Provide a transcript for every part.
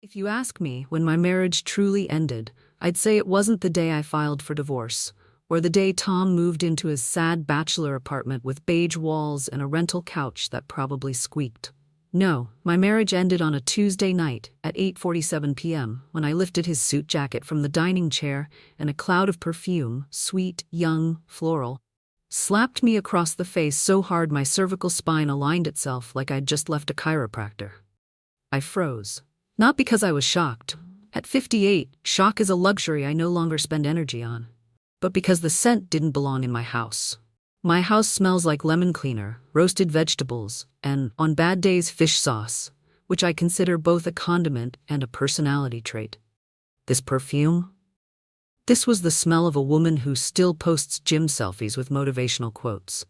If you ask me when my marriage truly ended, I'd say it wasn't the day I filed for divorce, or the day Tom moved into his sad bachelor apartment with beige walls and a rental couch that probably squeaked. No, my marriage ended on a Tuesday night at 8:47 p.m. when I lifted his suit jacket from the dining chair and a cloud of perfume, sweet, young, floral, slapped me across the face so hard my cervical spine aligned itself like I'd just left a chiropractor. I froze. Not because I was shocked. At 58, shock is a luxury I no longer spend energy on. But because the scent didn't belong in my house. My house smells like lemon cleaner, roasted vegetables, and, on bad days, fish sauce, which I consider both a condiment and a personality trait. This perfume? This was the smell of a woman who still posts gym selfies with motivational quotes.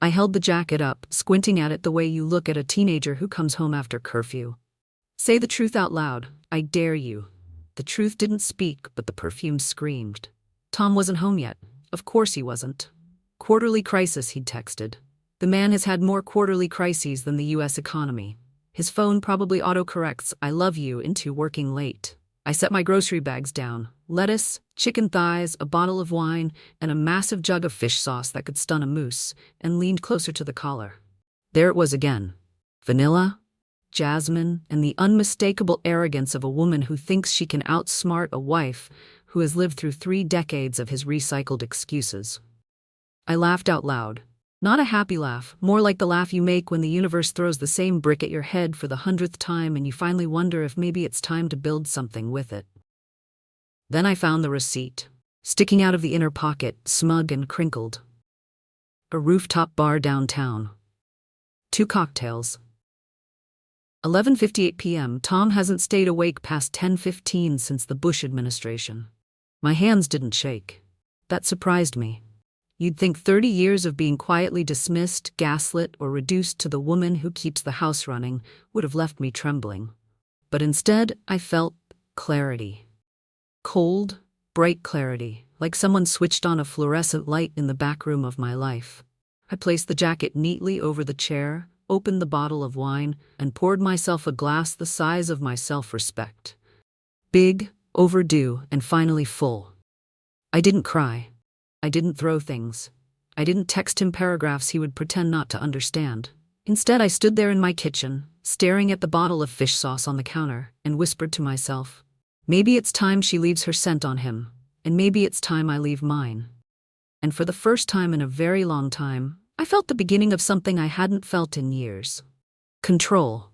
I held the jacket up, squinting at it the way you look at a teenager who comes home after curfew. Say the truth out loud, I dare you. The truth didn't speak, but the perfume screamed. Tom wasn't home yet. Of course he wasn't. Quarterly crisis, he'd texted. The man has had more quarterly crises than the U.S. economy. His phone probably autocorrects I love you into working late. I set my grocery bags down. Lettuce, chicken thighs, a bottle of wine, and a massive jug of fish sauce that could stun a moose, and leaned closer to the collar. There it was again. Vanilla, jasmine, and the unmistakable arrogance of a woman who thinks she can outsmart a wife who has lived through 3 decades of his recycled excuses. I laughed out loud. Not a happy laugh, more like the laugh you make when the universe throws the same brick at your head for the 100th time and you finally wonder if maybe it's time to build something with it. Then I found the receipt, sticking out of the inner pocket, smug and crinkled. A rooftop bar downtown. 2 cocktails. 11:58 p.m. Tom hasn't stayed awake past 10:15 since the Bush administration. My hands didn't shake. That surprised me. You'd think 30 years of being quietly dismissed, gaslit, or reduced to the woman who keeps the house running would have left me trembling. But instead, I felt clarity. Cold, bright clarity, like someone switched on a fluorescent light in the back room of my life. I placed the jacket neatly over the chair, opened the bottle of wine, and poured myself a glass the size of my self-respect. Big, overdue, and finally full. I didn't cry. I didn't throw things. I didn't text him paragraphs he would pretend not to understand. Instead, I stood there in my kitchen, staring at the bottle of fish sauce on the counter, and whispered to myself, maybe it's time she leaves her scent on him, and maybe it's time I leave mine. And for the first time in a very long time, I felt the beginning of something I hadn't felt in years. Control.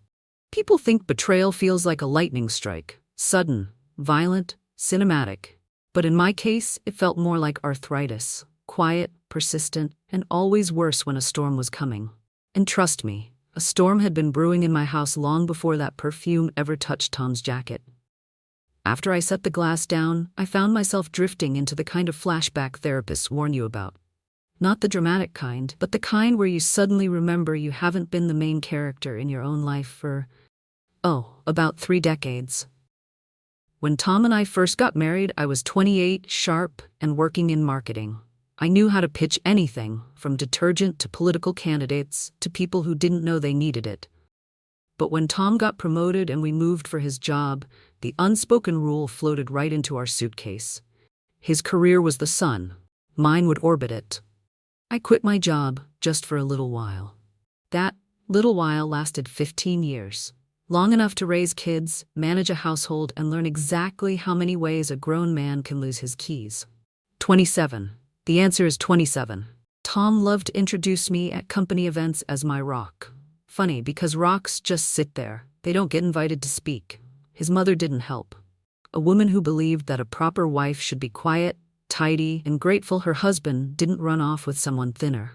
People think betrayal feels like a lightning strike, sudden, violent, cinematic. But in my case, it felt more like arthritis, quiet, persistent, and always worse when a storm was coming. And trust me, a storm had been brewing in my house long before that perfume ever touched Tom's jacket. After I set the glass down, I found myself drifting into the kind of flashback therapists warn you about. Not the dramatic kind, but the kind where you suddenly remember you haven't been the main character in your own life for, about 3 decades. When Tom and I first got married, I was 28, sharp, and working in marketing. I knew how to pitch anything, from detergent to political candidates to people who didn't know they needed it. But when Tom got promoted and we moved for his job, the unspoken rule floated right into our suitcase. His career was the sun. Mine would orbit it. I quit my job just for a little while. That little while lasted 15 years. Long enough to raise kids, manage a household, and learn exactly how many ways a grown man can lose his keys. 27. The answer is 27. Tom loved to introduce me at company events as my rock. Funny, because rocks just sit there. They don't get invited to speak. His mother didn't help. A woman who believed that a proper wife should be quiet, tidy, and grateful her husband didn't run off with someone thinner.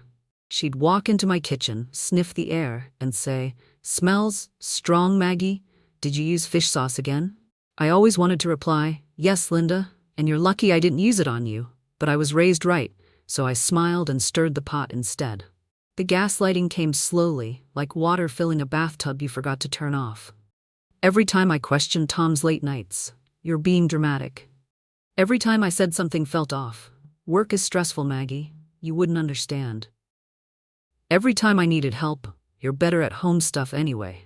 She'd walk into my kitchen, sniff the air, and say, "Smells strong, Maggie. Did you use fish sauce again?" I always wanted to reply, "Yes, Linda, and you're lucky I didn't use it on you," but I was raised right, so I smiled and stirred the pot instead. The gaslighting came slowly, like water filling a bathtub you forgot to turn off. Every time I questioned Tom's late nights, "You're being dramatic." Every time I said something felt off, "Work is stressful, Maggie. You wouldn't understand." Every time I needed help, "You're better at home stuff anyway."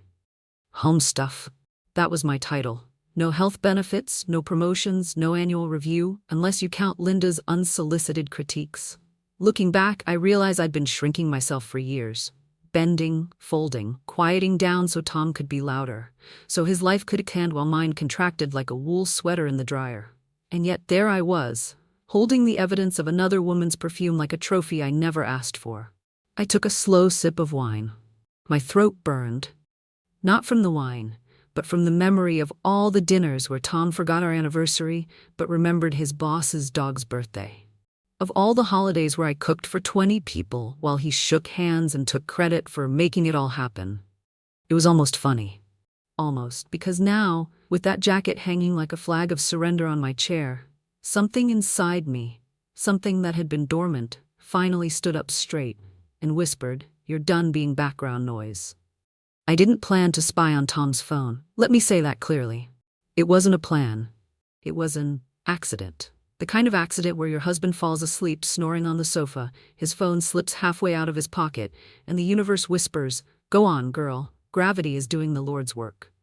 Home stuff? That was my title. No health benefits, no promotions, no annual review, unless you count Linda's unsolicited critiques. Looking back, I realize I'd been shrinking myself for years. Bending, folding, quieting down so Tom could be louder, so his life could expand while mine contracted like a wool sweater in the dryer. And yet there I was, holding the evidence of another woman's perfume like a trophy I never asked for. I took a slow sip of wine. My throat burned. Not from the wine, but from the memory of all the dinners where Tom forgot our anniversary but remembered his boss's dog's birthday. Of all the holidays where I cooked for 20 people while he shook hands and took credit for making it all happen. It was almost funny. Almost, because now, with that jacket hanging like a flag of surrender on my chair, something inside me, something that had been dormant, finally stood up straight and whispered, "You're done being background noise." I didn't plan to spy on Tom's phone. Let me say that clearly. It wasn't a plan. It was an accident. The kind of accident where your husband falls asleep snoring on the sofa, his phone slips halfway out of his pocket, and the universe whispers, "Go on, girl, gravity is doing the Lord's work."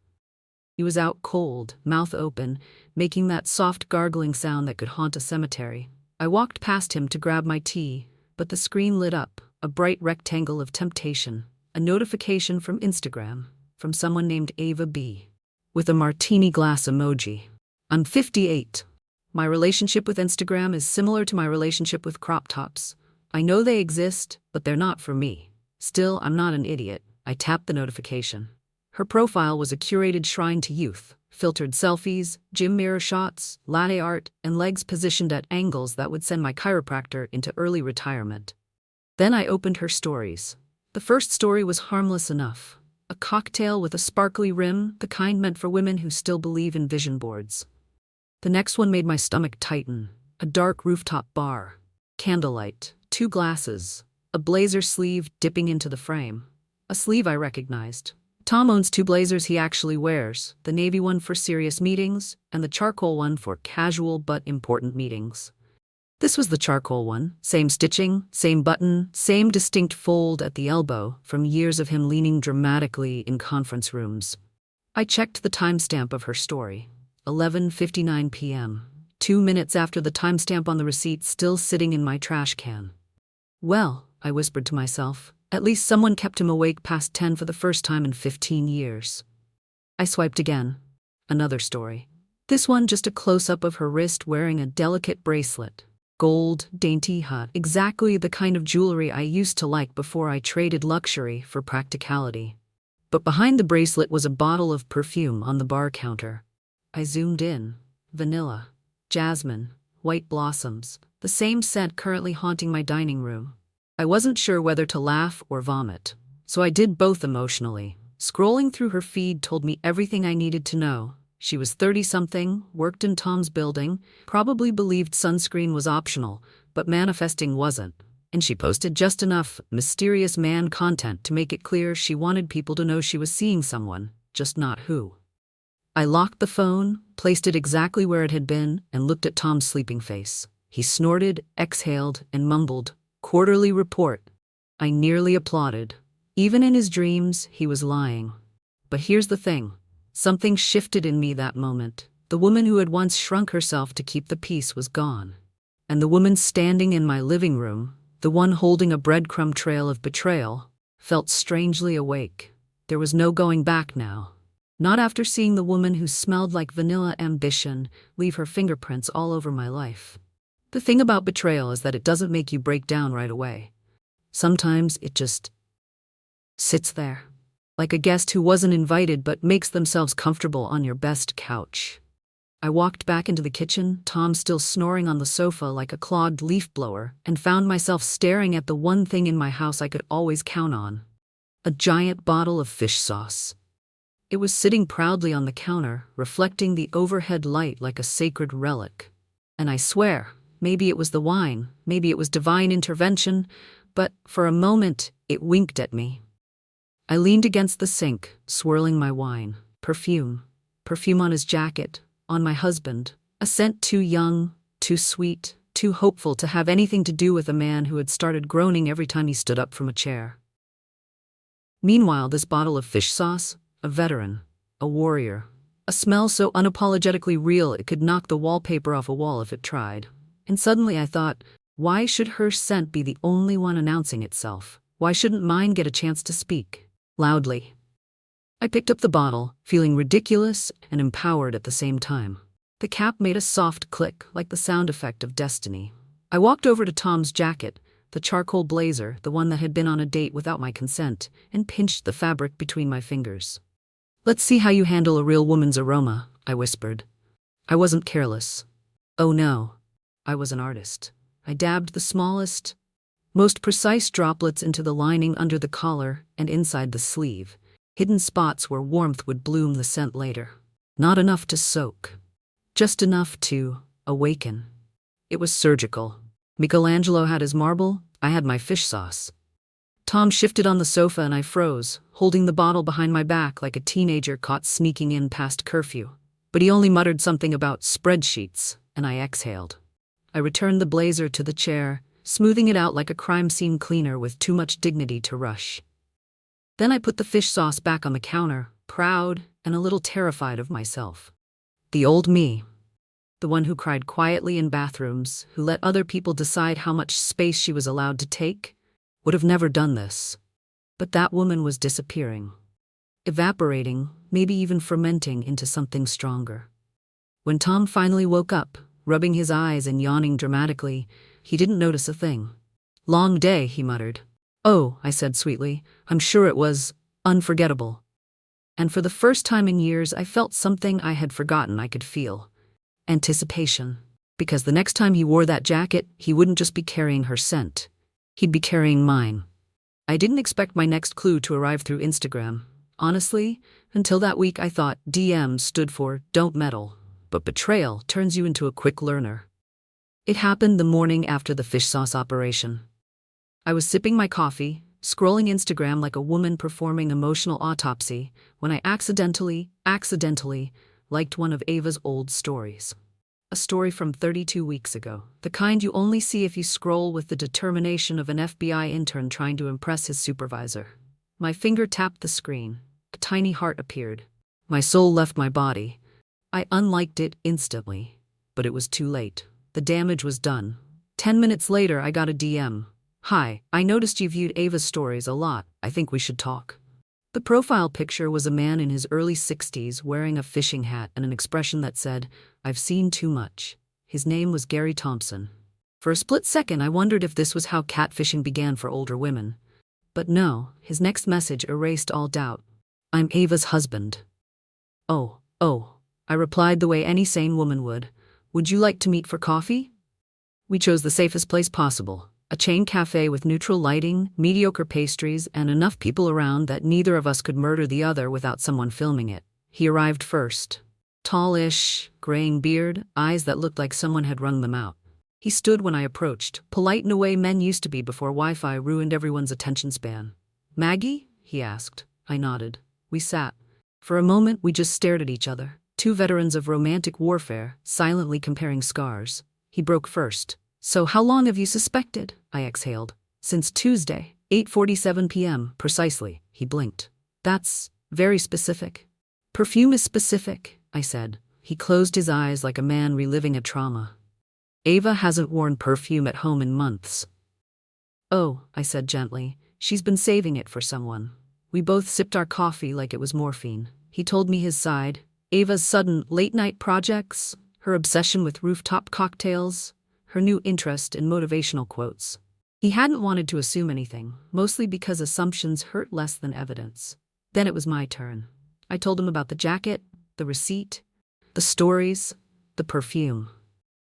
He was out cold, mouth open, making that soft gargling sound that could haunt a cemetery. I walked past him to grab my tea, but the screen lit up, a bright rectangle of temptation, a notification from Instagram, from someone named Ava B, with a martini glass emoji. I'm 58. My relationship with Instagram is similar to my relationship with crop tops. I know they exist, but they're not for me. Still, I'm not an idiot. I tapped the notification. Her profile was a curated shrine to youth, filtered selfies, gym mirror shots, latte art, and legs positioned at angles that would send my chiropractor into early retirement. Then I opened her stories. The first story was harmless enough. A cocktail with a sparkly rim, the kind meant for women who still believe in vision boards. The next one made my stomach tighten. A dark rooftop bar. Candlelight. 2 glasses. A blazer sleeve dipping into the frame. A sleeve I recognized. Tom owns 2 blazers he actually wears, the navy one for serious meetings, and the charcoal one for casual but important meetings. This was the charcoal one. Same stitching, same button, same distinct fold at the elbow from years of him leaning dramatically in conference rooms. I checked the timestamp of her story. 11:59 p.m. 2 minutes after the timestamp on the receipt still sitting in my trash can. Well, I whispered to myself, at least someone kept him awake past 10 for the first time in 15 years. I swiped again. Another story. This one just a close-up of her wrist wearing a delicate bracelet. Gold, dainty hut. Exactly the kind of jewelry I used to like before I traded luxury for practicality. But behind the bracelet was a bottle of perfume on the bar counter. I zoomed in. Vanilla, jasmine, white blossoms, the same scent currently haunting my dining room. I wasn't sure whether to laugh or vomit, so I did both emotionally. Scrolling through her feed told me everything I needed to know. She was 30-something, worked in Tom's building, probably believed sunscreen was optional, but manifesting wasn't. And she posted just enough mysterious man content to make it clear she wanted people to know she was seeing someone, just not who. I locked the phone, placed it exactly where it had been, and looked at Tom's sleeping face. He snorted, exhaled, and mumbled, "Quarterly report." I nearly applauded. Even in his dreams, he was lying. But here's the thing. Something shifted in me that moment. The woman who had once shrunk herself to keep the peace was gone. And the woman standing in my living room, the one holding a breadcrumb trail of betrayal, felt strangely awake. There was no going back now. Not after seeing the woman who smelled like vanilla ambition leave her fingerprints all over my life. The thing about betrayal is that it doesn't make you break down right away. Sometimes it just sits there, like a guest who wasn't invited but makes themselves comfortable on your best couch. I walked back into the kitchen, Tom still snoring on the sofa like a clogged leaf blower, and found myself staring at the one thing in my house I could always count on. A giant bottle of fish sauce. It was sitting proudly on the counter, reflecting the overhead light like a sacred relic. And I swear, maybe it was the wine, maybe it was divine intervention, but for a moment, it winked at me. I leaned against the sink, swirling my wine. Perfume. Perfume on his jacket, on my husband. A scent too young, too sweet, too hopeful to have anything to do with a man who had started groaning every time he stood up from a chair. Meanwhile, this bottle of fish sauce, a veteran, a warrior, A smell so unapologetically real it could knock the wallpaper off a wall if it tried. And suddenly I thought, why should her scent be the only one announcing itself? Why shouldn't mine get a chance to speak? Loudly. I picked up the bottle, feeling ridiculous and empowered at the same time. The cap made a soft click, like the sound effect of destiny. I walked over to Tom's jacket, the charcoal blazer, the one that had been on a date without my consent, and pinched the fabric between my fingers. "Let's see how you handle a real woman's aroma," I whispered. I wasn't careless. Oh no, I was an artist. I dabbed the smallest, most precise droplets into the lining under the collar and inside the sleeve, hidden spots where warmth would bloom the scent later. Not enough to soak, just enough to awaken. It was surgical. Michelangelo had his marble, I had my fish sauce. Tom shifted on the sofa and I froze, holding the bottle behind my back like a teenager caught sneaking in past curfew. But he only muttered something about spreadsheets, and I exhaled. I returned the blazer to the chair, smoothing it out like a crime scene cleaner with too much dignity to rush. Then I put the fish sauce back on the counter, proud and a little terrified of myself. The old me. The one who cried quietly in bathrooms, who let other people decide how much space she was allowed to take, would have never done this. But that woman was disappearing. Evaporating, maybe even fermenting into something stronger. When Tom finally woke up, rubbing his eyes and yawning dramatically, he didn't notice a thing. "Long day," he muttered. "Oh," I said sweetly, "I'm sure it was unforgettable." And for the first time in years, I felt something I had forgotten I could feel. Anticipation. Because the next time he wore that jacket, he wouldn't just be carrying her scent. He'd be carrying mine. I didn't expect my next clue to arrive through Instagram. Honestly, until that week I thought DM stood for don't meddle, but betrayal turns you into a quick learner. It happened the morning after the fish sauce operation. I was sipping my coffee, scrolling Instagram like a woman performing emotional autopsy, when I accidentally, liked one of Ava's old stories. A story from 32 weeks ago, the kind you only see if you scroll with the determination of an FBI intern trying to impress his supervisor. My finger tapped the screen. A tiny heart appeared. My soul left my body. I unliked it instantly, but it was too late. The damage was done. 10 minutes later, I got a DM. "Hi, I noticed you viewed Ava's stories a lot. I think we should talk." The profile picture was a man in his early 60s wearing a fishing hat and an expression that said, "I've seen too much." His name was Gary Thompson. For a split second, I wondered if this was how catfishing began for older women. But no, his next message erased all doubt. "I'm Ava's husband." Oh, I replied the way any sane woman would. "Would you like to meet for coffee?" We chose the safest place possible. A chain cafe with neutral lighting, mediocre pastries, and enough people around that neither of us could murder the other without someone filming it. He arrived first. Tallish, graying beard, eyes that looked like someone had wrung them out. He stood when I approached, polite in a way men used to be before Wi-Fi ruined everyone's attention span. "Maggie?" he asked. I nodded. We sat. For a moment, we just stared at each other. Two veterans of romantic warfare, silently comparing scars. He broke first. "So how long have you suspected?" I exhaled. "Since Tuesday, 8:47 p.m., precisely." He blinked. "That's very specific." "Perfume is specific," I said. He closed his eyes like a man reliving a trauma. "Ava hasn't worn perfume at home in months." "Oh," I said gently, "she's been saving it for someone." We both sipped our coffee like it was morphine. He told me his side. Ava's sudden late-night projects, her obsession with rooftop cocktails, her new interest in motivational quotes. He hadn't wanted to assume anything, mostly because assumptions hurt less than evidence. Then it was my turn. I told him about the jacket, the receipt, the stories, the perfume.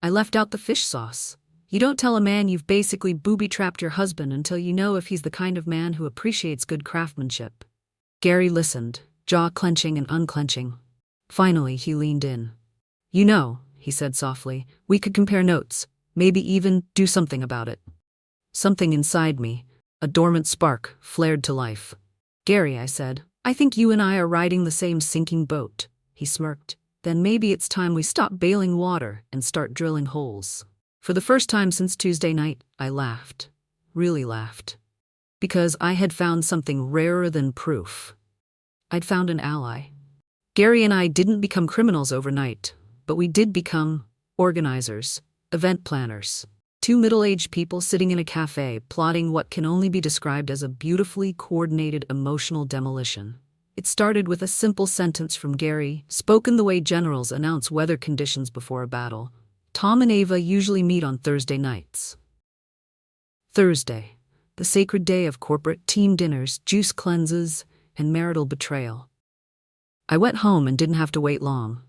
I left out the fish sauce. You don't tell a man you've basically booby-trapped your husband until you know if he's the kind of man who appreciates good craftsmanship. Gary listened, jaw clenching and unclenching. Finally, he leaned in. "You know," he said softly, "we could compare notes, maybe even do something about it." Something inside me, a dormant spark, flared to life. "Gary," I said, "I think you and I are riding the same sinking boat." He smirked. "Then maybe it's time we stop bailing water and start drilling holes." For the first time since Tuesday night, I laughed. Really laughed. Because I had found something rarer than proof. I'd found an ally. Gary and I didn't become criminals overnight, but we did become organizers, event planners. Two middle-aged people sitting in a cafe plotting what can only be described as a beautifully coordinated emotional demolition. It started with a simple sentence from Gary, spoken the way generals announce weather conditions before a battle. Tom and Ava usually meet on Thursday nights. Thursday, the sacred day of corporate team dinners, juice cleanses, and marital betrayal. I went home and didn't have to wait long.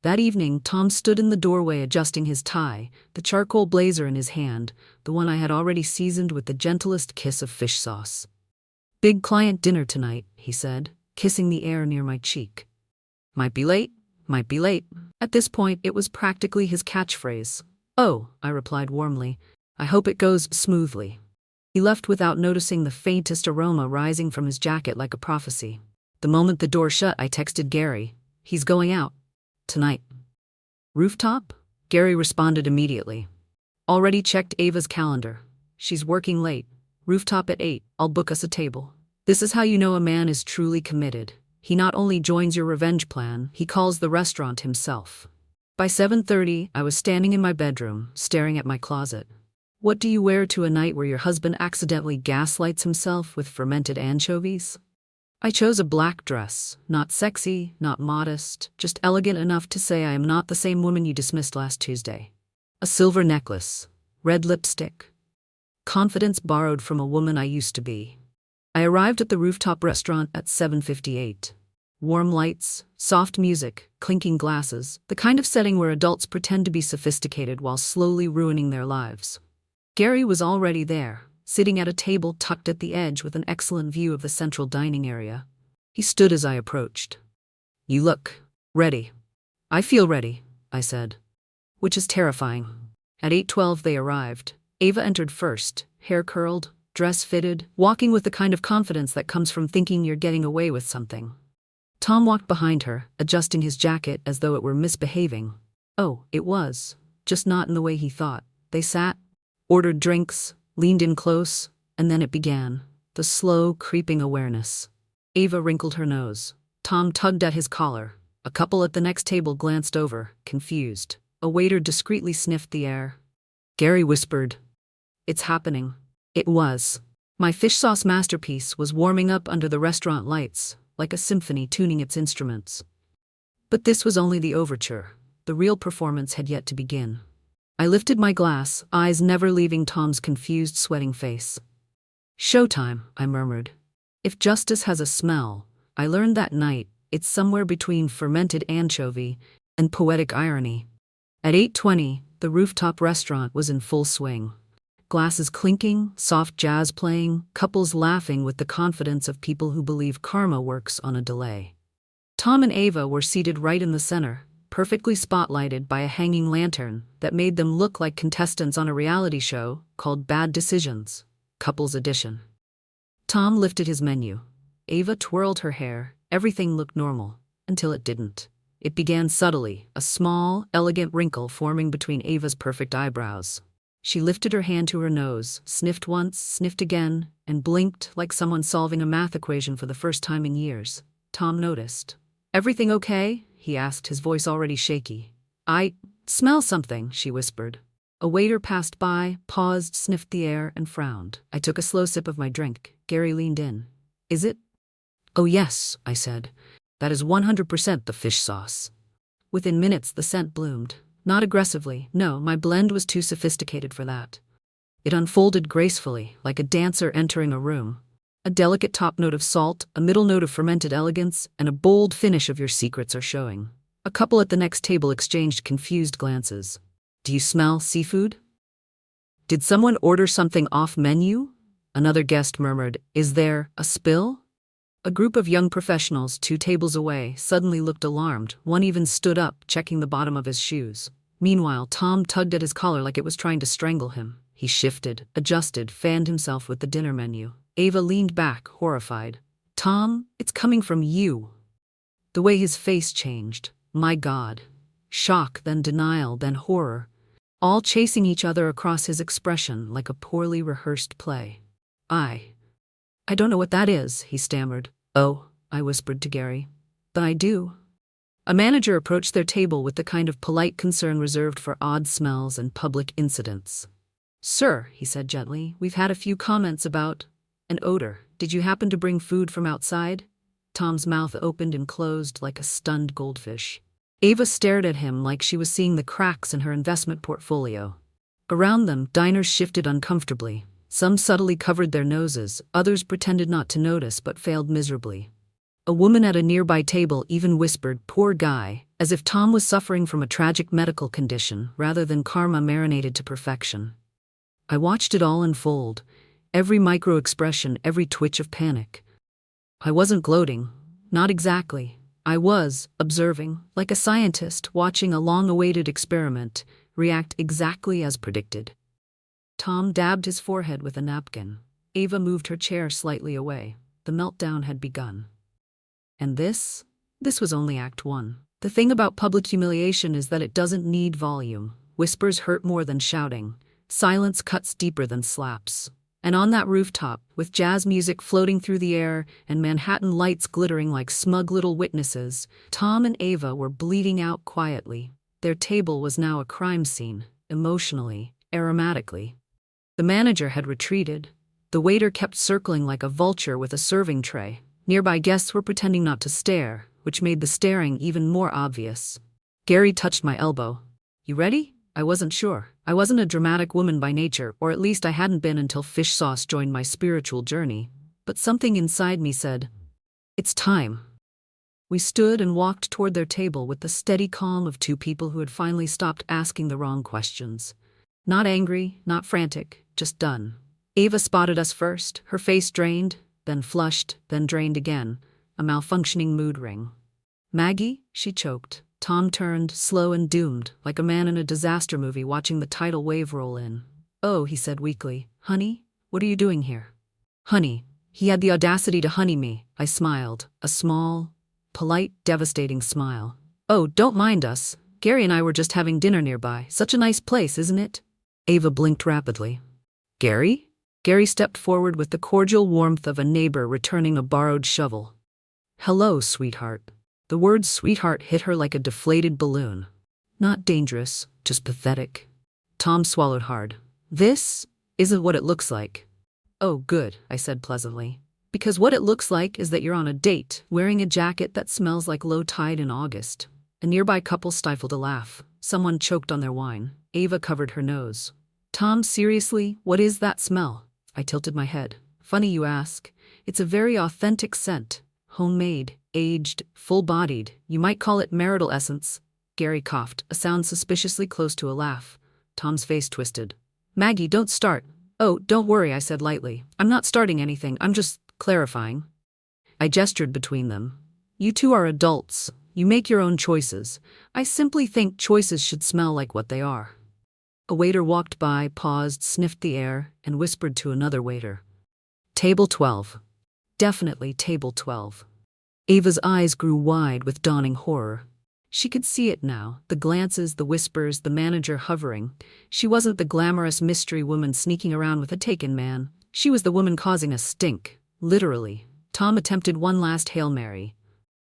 That evening, Tom stood in the doorway adjusting his tie, the charcoal blazer in his hand, the one I had already seasoned with the gentlest kiss of fish sauce. "Big client dinner tonight," he said, kissing the air near my cheek. Might be late. At this point, it was practically his catchphrase. "Oh," I replied warmly, "I hope it goes smoothly." He left without noticing the faintest aroma rising from his jacket like a prophecy. The moment the door shut, I texted Gary. "He's going out. Tonight." "Rooftop?" Gary responded immediately. "Already checked Ava's calendar. She's working late. Rooftop at 8. I'll book us a table." This is how you know a man is truly committed. He not only joins your revenge plan, he calls the restaurant himself. By 7:30, I was standing in my bedroom, staring at my closet. What do you wear to a night where your husband accidentally gaslights himself with fermented anchovies? I chose a black dress, not sexy, not modest, just elegant enough to say I am not the same woman you dismissed last Tuesday. A silver necklace, red lipstick. Confidence borrowed from a woman I used to be. I arrived at the rooftop restaurant at 7:58. Warm lights, soft music, clinking glasses, the kind of setting where adults pretend to be sophisticated while slowly ruining their lives. Gary was already there, sitting at a table tucked at the edge with an excellent view of the central dining area. He stood as I approached. "You look ready." "I feel ready," I said, which is terrifying. At 8:12 they arrived. Ava entered first, hair curled, dress fitted, walking with the kind of confidence that comes from thinking you're getting away with something. Tom walked behind her, adjusting his jacket as though it were misbehaving. Oh, it was, just not in the way he thought. They sat, ordered drinks, leaned in close, and then it began, the slow, creeping awareness. Ava wrinkled her nose. Tom tugged at his collar. A couple at the next table glanced over, confused. A waiter discreetly sniffed the air. Gary whispered, "It's happening." It was. My fish sauce masterpiece was warming up under the restaurant lights, like a symphony tuning its instruments. But this was only the overture. The real performance had yet to begin. I lifted my glass, eyes never leaving Tom's confused, sweating face. "Showtime," I murmured. If justice has a smell, I learned that night, it's somewhere between fermented anchovy and poetic irony. At 8:20, the rooftop restaurant was in full swing. Glasses clinking, soft jazz playing, couples laughing with the confidence of people who believe karma works on a delay. Tom and Ava were seated right in the center, perfectly spotlighted by a hanging lantern that made them look like contestants on a reality show called Bad Decisions, Couples Edition. Tom lifted his menu. Ava twirled her hair. Everything looked normal, until it didn't. It began subtly, a small, elegant wrinkle forming between Ava's perfect eyebrows. She lifted her hand to her nose, sniffed once, sniffed again, and blinked like someone solving a math equation for the first time in years. Tom noticed. "Everything okay?" he asked, his voice already shaky. "I smell something," she whispered. A waiter passed by, paused, sniffed the air, and frowned. I took a slow sip of my drink. Gary leaned in. "Is it?" "Oh yes," I said. "That is 100% the fish sauce." Within minutes the scent bloomed. Not aggressively, no, my blend was too sophisticated for that. It unfolded gracefully, like a dancer entering a room. A delicate top note of salt, a middle note of fermented elegance, and a bold finish of your secrets are showing. A couple at the next table exchanged confused glances. "Do you smell seafood?" "Did someone order something off menu?" Another guest murmured, "Is there a spill?" A group of young professionals 2 tables away suddenly looked alarmed. One even stood up, checking the bottom of his shoes. Meanwhile, Tom tugged at his collar like it was trying to strangle him. He shifted, adjusted, fanned himself with the dinner menu. Ava leaned back, horrified. "Tom, it's coming from you." The way his face changed. My God. Shock, then denial, then horror. All chasing each other across his expression like a poorly rehearsed play. I don't know what that is," he stammered. "Oh," I whispered to Gary. "But I do." A manager approached their table with the kind of polite concern reserved for odd smells and public incidents. "Sir," he said gently, "we've had a few comments about an odor. Did you happen to bring food from outside?" Tom's mouth opened and closed like a stunned goldfish. Ava stared at him like she was seeing the cracks in her investment portfolio. Around them, diners shifted uncomfortably. Some subtly covered their noses, others pretended not to notice but failed miserably. A woman at a nearby table even whispered, "Poor guy," as if Tom was suffering from a tragic medical condition rather than karma marinated to perfection. I watched it all unfold, every micro-expression, every twitch of panic. I wasn't gloating. Not exactly. I was observing, like a scientist watching a long-awaited experiment react exactly as predicted. Tom dabbed his forehead with a napkin. Ava moved her chair slightly away. The meltdown had begun. And this was only Act 1. The thing about public humiliation is that it doesn't need volume. Whispers hurt more than shouting. Silence cuts deeper than slaps. And on that rooftop, with jazz music floating through the air and Manhattan lights glittering like smug little witnesses, Tom and Ava were bleeding out quietly. Their table was now a crime scene, emotionally, aromatically. The manager had retreated. The waiter kept circling like a vulture with a serving tray. Nearby guests were pretending not to stare, which made the staring even more obvious. Gary touched my elbow. "You ready?" I wasn't sure. I wasn't a dramatic woman by nature, or at least I hadn't been until fish sauce joined my spiritual journey. But something inside me said, "It's time." We stood and walked toward their table with the steady calm of two people who had finally stopped asking the wrong questions. Not angry, not frantic, just done. Ava spotted us first, her face drained, then flushed, then drained again, a malfunctioning mood ring. "Maggie?" she choked. Tom turned, slow and doomed, like a man in a disaster movie watching the tidal wave roll in. "Oh," he said weakly. "Honey, what are you doing here?" "Honey." He had the audacity to honey me. I smiled, a small, polite, devastating smile. "Oh, don't mind us. Gary and I were just having dinner nearby. Such a nice place, isn't it?" Ava blinked rapidly. "Gary?" Gary stepped forward with the cordial warmth of a neighbor returning a borrowed shovel. "Hello, sweetheart." The word sweetheart hit her like a deflated balloon. Not dangerous, just pathetic. Tom swallowed hard. "This isn't what it looks like." "Oh, good," I said pleasantly. "Because what it looks like is that you're on a date, wearing a jacket that smells like low tide in August." A nearby couple stifled a laugh. Someone choked on their wine. Ava covered her nose. "Tom, seriously, what is that smell?" I tilted my head. "Funny you ask. It's a very authentic scent. Homemade, aged, full-bodied. You might call it marital essence." Gary coughed, a sound suspiciously close to a laugh. Tom's face twisted. "Maggie, don't start." "Oh, don't worry," I said lightly. "I'm not starting anything, I'm just clarifying." I gestured between them. "You two are adults. You make your own choices. I simply think choices should smell like what they are." A waiter walked by, paused, sniffed the air, and whispered to another waiter. "Table 12. Definitely table 12. Ava's eyes grew wide with dawning horror. She could see it now, the glances, the whispers, the manager hovering. She wasn't the glamorous mystery woman sneaking around with a taken man. She was the woman causing a stink, literally. Tom attempted one last Hail Mary.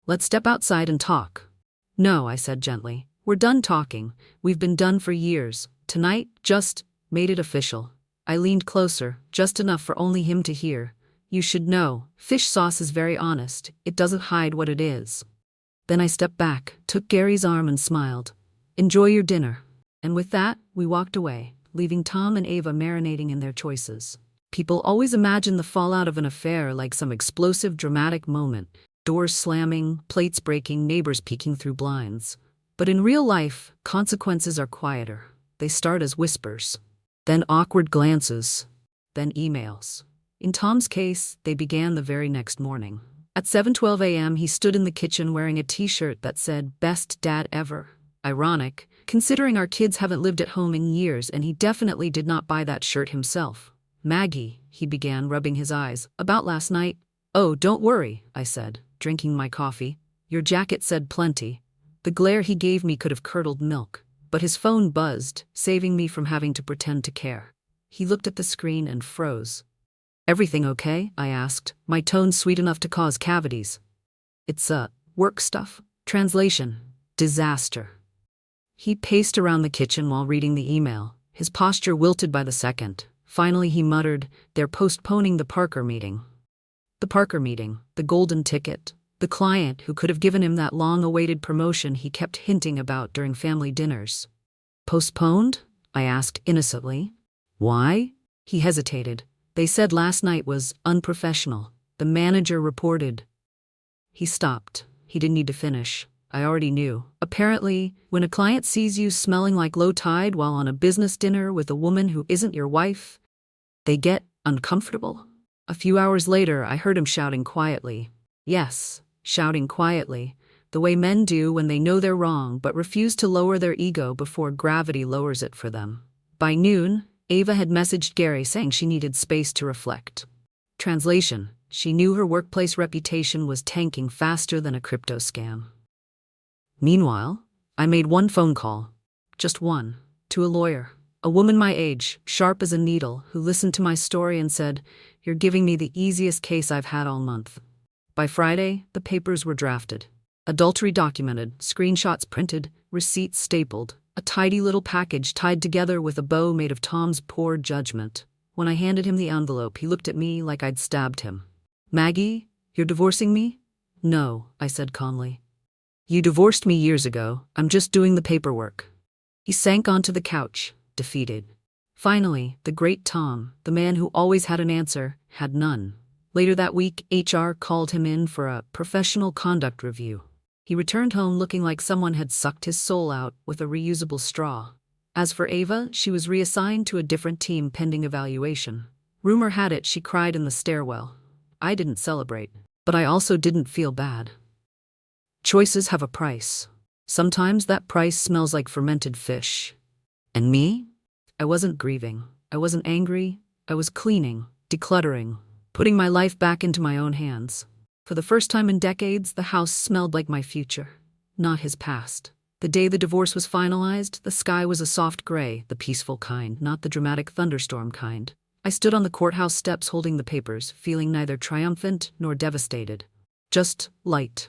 "Let's step outside and talk." "No," I said gently. "We're done talking. We've been done for years. Tonight, just made it official." I leaned closer, just enough for only him to hear. "You should know, fish sauce is very honest. It doesn't hide what it is." Then I stepped back, took Gary's arm and smiled. "Enjoy your dinner." And with that, we walked away, leaving Tom and Ava marinating in their choices. People always imagine the fallout of an affair like some explosive, dramatic moment. Doors slamming, plates breaking, neighbors peeking through blinds. But in real life, consequences are quieter. They start as whispers. Then awkward glances. Then emails. In Tom's case, they began the very next morning. At 7:12 a.m., he stood in the kitchen wearing a t-shirt that said, "Best dad ever." Ironic, considering our kids haven't lived at home in years and he definitely did not buy that shirt himself. "Maggie," he began, rubbing his eyes, "about last night." "Oh, don't worry," I said, drinking my coffee. "Your jacket said plenty." The glare he gave me could have curdled milk, but his phone buzzed, saving me from having to pretend to care. He looked at the screen and froze. "Everything okay?" I asked, my tone sweet enough to cause cavities. "It's work stuff." Translation: Disaster. He paced around the kitchen while reading the email, his posture wilted by the second. Finally he muttered, "They're postponing the Parker meeting." The Parker meeting, the golden ticket, the client who could have given him that long-awaited promotion he kept hinting about during family dinners. "Postponed?" I asked innocently. "Why?" He hesitated. "They said last night was unprofessional. The manager reported." He stopped. He didn't need to finish. I already knew. Apparently, when a client sees you smelling like low tide while on a business dinner with a woman who isn't your wife, they get uncomfortable. A few hours later, I heard him shouting quietly. Yes, shouting quietly, the way men do when they know they're wrong but refuse to lower their ego before gravity lowers it for them. By noon, Ava had messaged Gary saying she needed space to reflect. Translation: she knew her workplace reputation was tanking faster than a crypto scam. Meanwhile, I made one phone call, just one, to a lawyer, a woman my age, sharp as a needle, who listened to my story and said, "You're giving me the easiest case I've had all month." By Friday, the papers were drafted. Adultery documented, screenshots printed, receipts stapled, a tidy little package tied together with a bow made of Tom's poor judgment. When I handed him the envelope, he looked at me like I'd stabbed him. "Maggie, you're divorcing me?" "No," I said calmly. "You divorced me years ago. I'm just doing the paperwork." He sank onto the couch, defeated. Finally, the great Tom, the man who always had an answer, had none. Later that week, HR called him in for a professional conduct review. He returned home looking like someone had sucked his soul out with a reusable straw. As for Ava, she was reassigned to a different team pending evaluation. Rumor had it she cried in the stairwell. I didn't celebrate, but I also didn't feel bad. Choices have a price. Sometimes that price smells like fermented fish. And me? I wasn't grieving. I wasn't angry. I was cleaning, decluttering, putting my life back into my own hands. For the first time in decades, the house smelled like my future, not his past. The day the divorce was finalized, the sky was a soft gray, the peaceful kind, not the dramatic thunderstorm kind. I stood on the courthouse steps holding the papers, feeling neither triumphant nor devastated. Just light.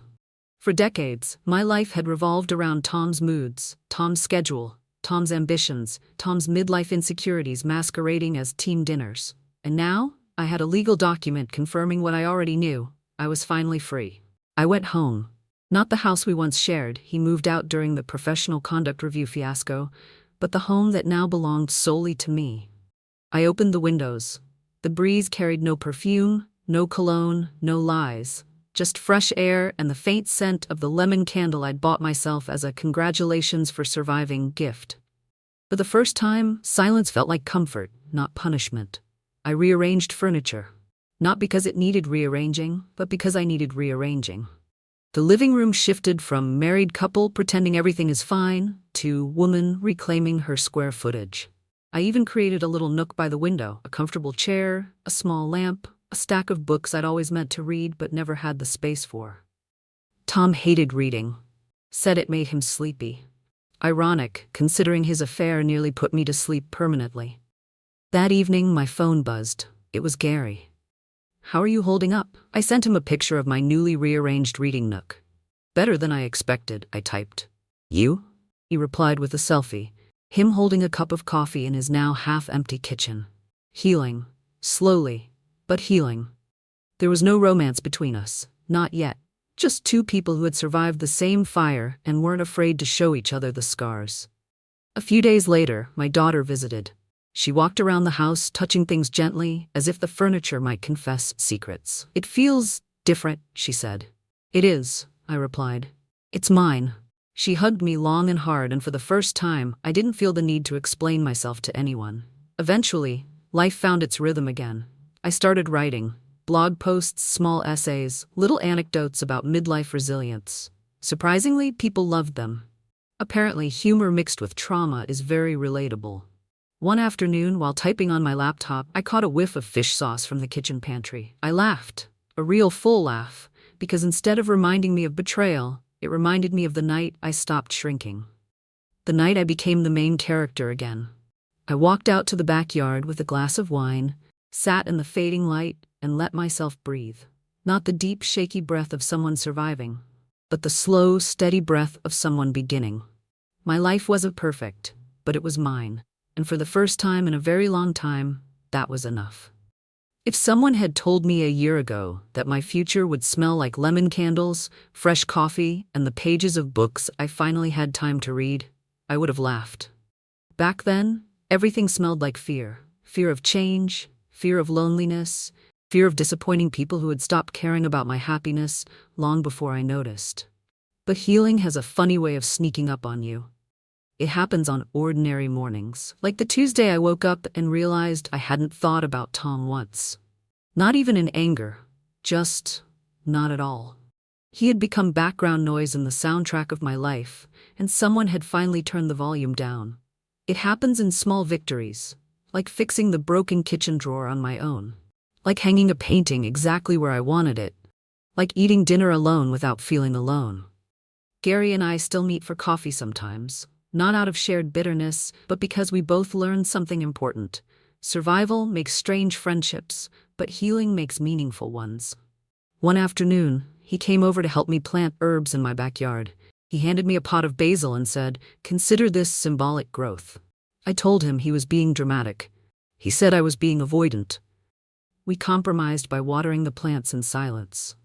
For decades, my life had revolved around Tom's moods, Tom's schedule, Tom's ambitions, Tom's midlife insecurities masquerading as team dinners. And now, I had a legal document confirming what I already knew. I was finally free. I went home. Not the house we once shared, he moved out during the professional conduct review fiasco, but the home that now belonged solely to me. I opened the windows. The breeze carried no perfume, no cologne, no lies. Just fresh air and the faint scent of the lemon candle I'd bought myself as a congratulations for surviving gift. For the first time, silence felt like comfort, not punishment. I rearranged furniture. Not because it needed rearranging, but because I needed rearranging. The living room shifted from married couple pretending everything is fine to woman reclaiming her square footage. I even created a little nook by the window, a comfortable chair, a small lamp, a stack of books I'd always meant to read but never had the space for. Tom hated reading. Said it made him sleepy. Ironic, considering his affair nearly put me to sleep permanently. That evening, my phone buzzed. It was Gary. "How are you holding up?" I sent him a picture of my newly rearranged reading nook. "Better than I expected," I typed. "You?" He replied with a selfie, him holding a cup of coffee in his now half-empty kitchen. Healing. Slowly, but healing. There was no romance between us, not yet. Just two people who had survived the same fire and weren't afraid to show each other the scars. A few days later, my daughter visited. She walked around the house, touching things gently, as if the furniture might confess secrets. "It feels different," she said. "It is," I replied. "It's mine." She hugged me long and hard, and for the first time, I didn't feel the need to explain myself to anyone. Eventually, life found its rhythm again. I started writing. Blog posts, small essays, little anecdotes about midlife resilience. Surprisingly, people loved them. Apparently, humor mixed with trauma is very relatable. One afternoon, while typing on my laptop, I caught a whiff of fish sauce from the kitchen pantry. I laughed, a real full laugh, because instead of reminding me of betrayal, it reminded me of the night I stopped shrinking. The night I became the main character again. I walked out to the backyard with a glass of wine, sat in the fading light, and let myself breathe. Not the deep, shaky breath of someone surviving, but the slow, steady breath of someone beginning. My life wasn't perfect, but it was mine, and for the first time in a very long time, that was enough. If someone had told me a year ago that my future would smell like lemon candles, fresh coffee, and the pages of books I finally had time to read, I would have laughed. Back then, everything smelled like fear. Fear of change, fear of loneliness, fear of disappointing people who had stopped caring about my happiness long before I noticed. But healing has a funny way of sneaking up on you. It happens on ordinary mornings, like the Tuesday I woke up and realized I hadn't thought about Tom once. Not even in anger, just not at all. He had become background noise in the soundtrack of my life, and someone had finally turned the volume down. It happens in small victories, like fixing the broken kitchen drawer on my own, like hanging a painting exactly where I wanted it, like eating dinner alone without feeling alone. Gary and I still meet for coffee sometimes. Not out of shared bitterness, but because we both learned something important. Survival makes strange friendships, but healing makes meaningful ones. One afternoon, he came over to help me plant herbs in my backyard. He handed me a pot of basil and said, "Consider this symbolic growth." I told him he was being dramatic. He said I was being avoidant. We compromised by watering the plants in silence.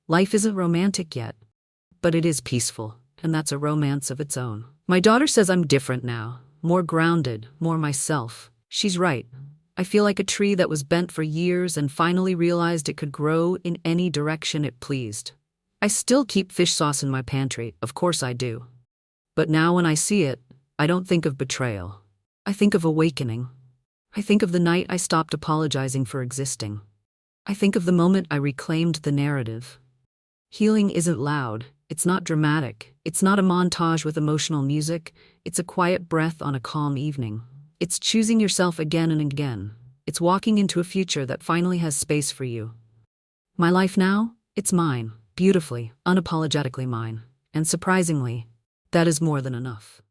Life isn't romantic yet, but it is peaceful, and that's a romance of its own. My daughter says I'm different now, more grounded, more myself. She's right. I feel like a tree that was bent for years and finally realized it could grow in any direction it pleased. I still keep fish sauce in my pantry, of course I do. But now when I see it, I don't think of betrayal. I think of awakening. I think of the night I stopped apologizing for existing. I think of the moment I reclaimed the narrative. Healing isn't loud. It's not dramatic. It's not a montage with emotional music. It's a quiet breath on a calm evening. It's choosing yourself again and again. It's walking into a future that finally has space for you. My life now? It's mine. Beautifully, unapologetically mine. And surprisingly, that is more than enough.